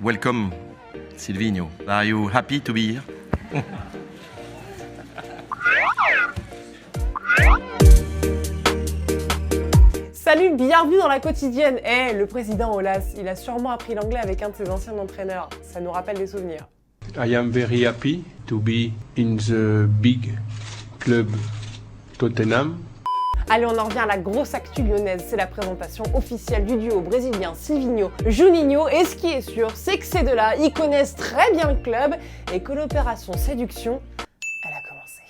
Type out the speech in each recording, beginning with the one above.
welcome, Silvinho. Are you happy to be here? Salut, bienvenue dans la quotidienne. Le président Aulas, il a sûrement appris l'anglais avec un de ses anciens entraîneurs. Ça nous rappelle des souvenirs. I am very happy to be in the big club Tottenham. Allez, on en revient à la grosse actu lyonnaise. C'est la présentation officielle du duo brésilien Silvinho-Juninho. Et ce qui est sûr, c'est que ces deux-là, ils connaissent très bien le club et que l'opération séduction, elle a commencé.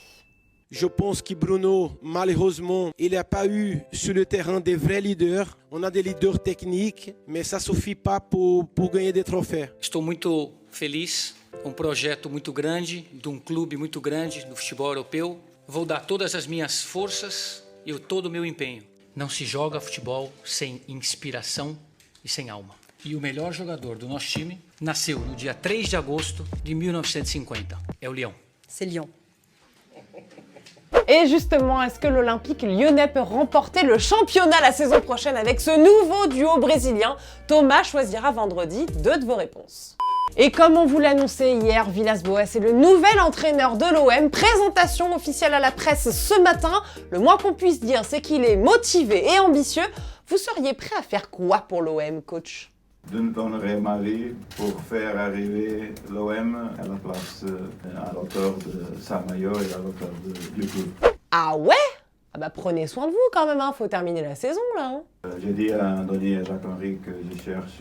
Je pense que Bruno, malheureusement, il n'a pas eu sur le terrain des vrais leaders. On a des leaders techniques, mais ça ne suffit pas pour gagner des trophées. Estou muito feliz com projeto muito grande, de clube muito grande do futebol europeu. Vou dar todas as minhas forças e todo o meu empenho. Não se joga futebol sem inspiração e sem alma. E o melhor jogador do nosso time nasceu no dia 3 de agosto de 1950. É o Lyon. C'est Lyon. Et justement, est-ce que l'Olympique lyonnais peut remporter le championnat la saison prochaine avec ce nouveau duo brésilien? Thomas choisira vendredi 2 de vos réponses. Et comme on vous l'annonçait hier, Villas-Boas est le nouvel entraîneur de l'OM. Présentation officielle à la presse ce matin. Le moins qu'on puisse dire, c'est qu'il est motivé et ambitieux. Vous seriez prêt à faire quoi pour l'OM, coach? Je donnerai ma vie pour faire arriver l'OM à la place, à l'auteur de Samayo et à l'auteur du club. Ah ouais? Ah bah prenez soin de vous quand même, hein. Faut terminer la saison là. Hein. J'ai dit à Anthony et à Jacques-Henri que je cherche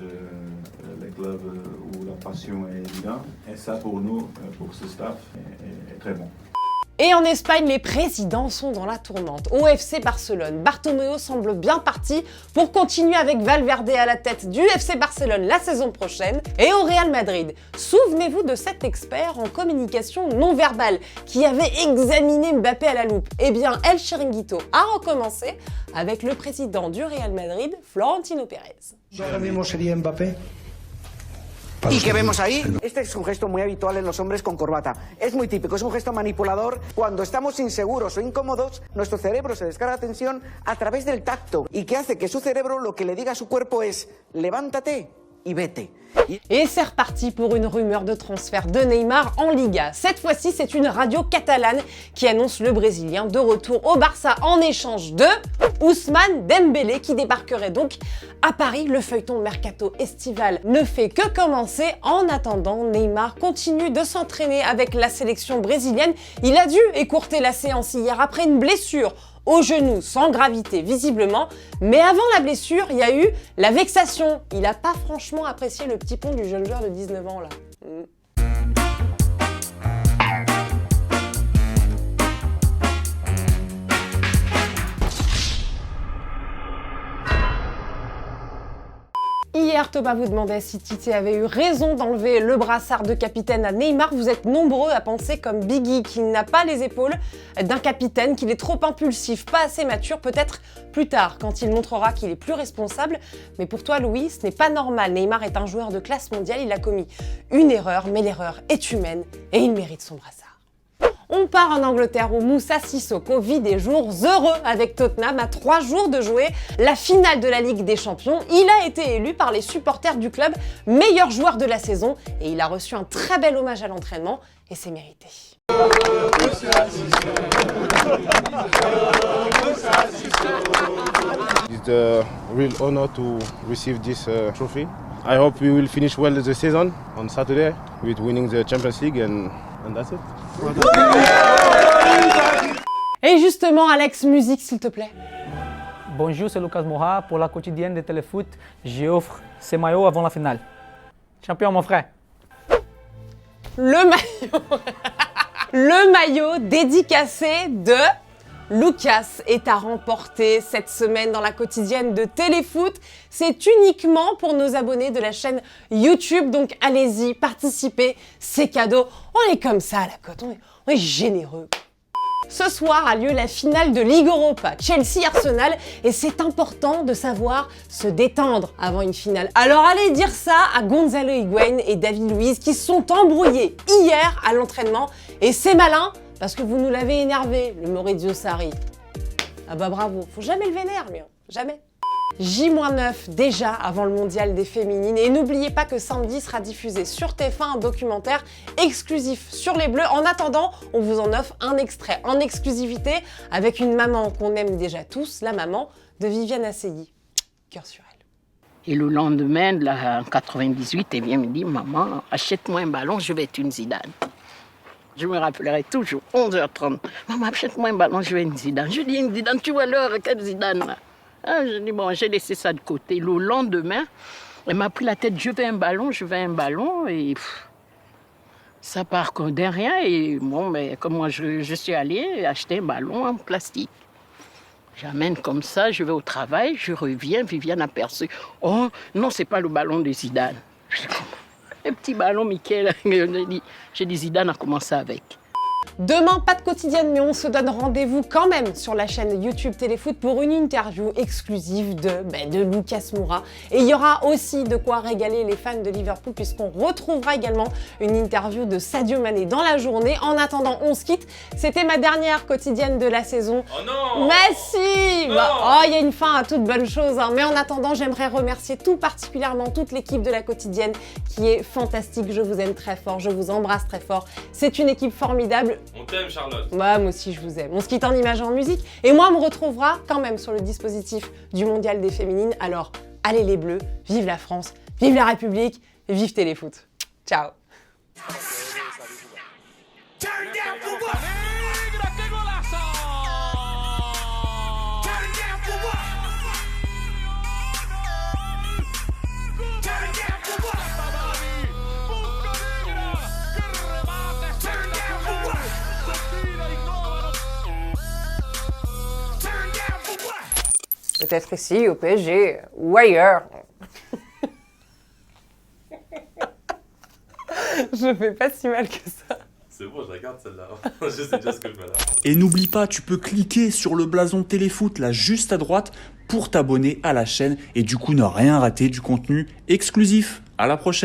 les clubs où la passion est évidente. Et ça pour nous, pour ce staff, est très bon. Et en Espagne, les présidents sont dans la tourmente. Au FC Barcelone, Bartomeu semble bien parti pour continuer avec Valverde à la tête du FC Barcelone la saison prochaine. Et au Real Madrid, souvenez-vous de cet expert en communication non verbale qui avait examiné Mbappé à la loupe. Eh bien, El Chiringuito a recommencé avec le président du Real Madrid, Florentino Pérez. Yo ahora mismo sería Mbappé. ¿Y qué vemos ahí? Este es un gesto muy habitual en los hombres con corbata. Es muy típico, es un gesto manipulador. Cuando estamos inseguros o incómodos, nuestro cerebro se descarga tensión a través del tacto y que hace que su cerebro lo que le diga a su cuerpo es levántate y vete. Et c'est reparti pour une rumeur de transfert de Neymar en Liga. Cette fois-ci, c'est une radio catalane qui annonce le Brésilien de retour au Barça en échange de Ousmane Dembélé qui débarquerait donc à Paris. Le feuilleton mercato estival ne fait que commencer. En attendant, Neymar continue de s'entraîner avec la sélection brésilienne. Il a dû écourter la séance hier après une blessure au genou sans gravité visiblement, mais avant la blessure, il y a eu la vexation. Il n'a pas franchement apprécié le petit pont du jeune joueur de 19 ans là. Hier, Thomas vous demandait si Tite avait eu raison d'enlever le brassard de capitaine à Neymar. Vous êtes nombreux à penser comme Biggie qu'il n'a pas les épaules d'un capitaine, qu'il est trop impulsif, pas assez mature, peut-être plus tard quand il montrera qu'il est plus responsable. Mais pour toi, Louis, ce n'est pas normal. Neymar est un joueur de classe mondiale, il a commis une erreur, mais l'erreur est humaine et il mérite son brassard. On part en Angleterre où Moussa Sissoko vit des jours heureux avec Tottenham à 3 jours de jouer la finale de la Ligue des Champions. Il a été élu par les supporters du club meilleur joueur de la saison et il a reçu un très bel hommage à l'entraînement et c'est mérité. It's a real honor to receive this trophy. I hope we will finish well the season on Saturday with winning the Champions League and that's it. Et justement, Alex, musique s'il te plaît. Bonjour, c'est Lucas Moura. Pour la quotidienne de Téléfoot, j'offre ce maillot avant la finale. Champion, mon frère. Le maillot, le maillot dédicacé de Lucas est à remporter cette semaine dans la quotidienne de Téléfoot. C'est uniquement pour nos abonnés de la chaîne YouTube, donc allez-y, participez, c'est cadeau. On est comme ça à la cote, on est généreux. Ce soir a lieu la finale de Ligue Europa, Chelsea-Arsenal, et c'est important de savoir se détendre avant une finale. Alors allez dire ça à Gonzalo Higuaín et David Luiz qui se sont embrouillés hier à l'entraînement, et c'est malin parce que vous nous l'avez énervé, le Maurizio Sarri. Ah bah bravo, faut jamais le vénérer lui, hein. Jamais. J-9 déjà avant le mondial des féminines. Et n'oubliez pas que samedi sera diffusé sur TF1 un documentaire exclusif sur les Bleus. En attendant, on vous en offre un extrait en exclusivité avec une maman qu'on aime déjà tous, la maman de Viviane Asseilly. Cœur sur elle. Et le lendemain, en 98, elle vient me dire « Maman, achète-moi un ballon, je vais être une Zidane. » Je me rappellerai toujours, 11h30. « Maman, achète-moi un ballon, je vais être une Zidane. » Je dis « Une Zidane, tu vois l'heure, quelle Zidane là ?» Je dis « Bon, j'ai laissé ça de côté. » Le lendemain, elle m'a pris la tête « Je veux un ballon, je veux un ballon. » Et ça part de rien. Et bon, mais comme moi, je suis allée acheter un ballon en plastique. J'amène comme ça, je vais au travail, je reviens, Viviane aperçue. Oh, non, c'est pas le ballon de Zidane. Un petit ballon, Mickaël. J'ai dit Zidane a commencé avec. Demain, pas de quotidienne, mais on se donne rendez-vous quand même sur la chaîne YouTube Téléfoot pour une interview exclusive de Lucas Moura. Et il y aura aussi de quoi régaler les fans de Liverpool puisqu'on retrouvera également une interview de Sadio Mané dans la journée. En attendant, on se quitte. C'était ma dernière quotidienne de la saison. Oh non! Mais si! Il y a une fin à toute bonne chose. Hein. Mais en attendant, j'aimerais remercier tout particulièrement toute l'équipe de la quotidienne qui est fantastique. Je vous aime très fort, je vous embrasse très fort. C'est une équipe formidable. On t'aime, Charlotte. Ouais, moi aussi je vous aime. On se quitte en images et en musique. Et moi, on me retrouvera quand même sur le dispositif du Mondial des Féminines. Alors, allez les Bleus, vive la France, vive la République, vive Téléfoot. Ciao. Peut-être ici, au PSG, ou ailleurs. Je fais pas si mal que ça. C'est bon, je regarde celle-là. Je sais déjà ce que je vais là. Et n'oublie pas, tu peux cliquer sur le blason Téléfoot là juste à droite pour t'abonner à la chaîne et du coup ne rien rater du contenu exclusif. À la prochaine.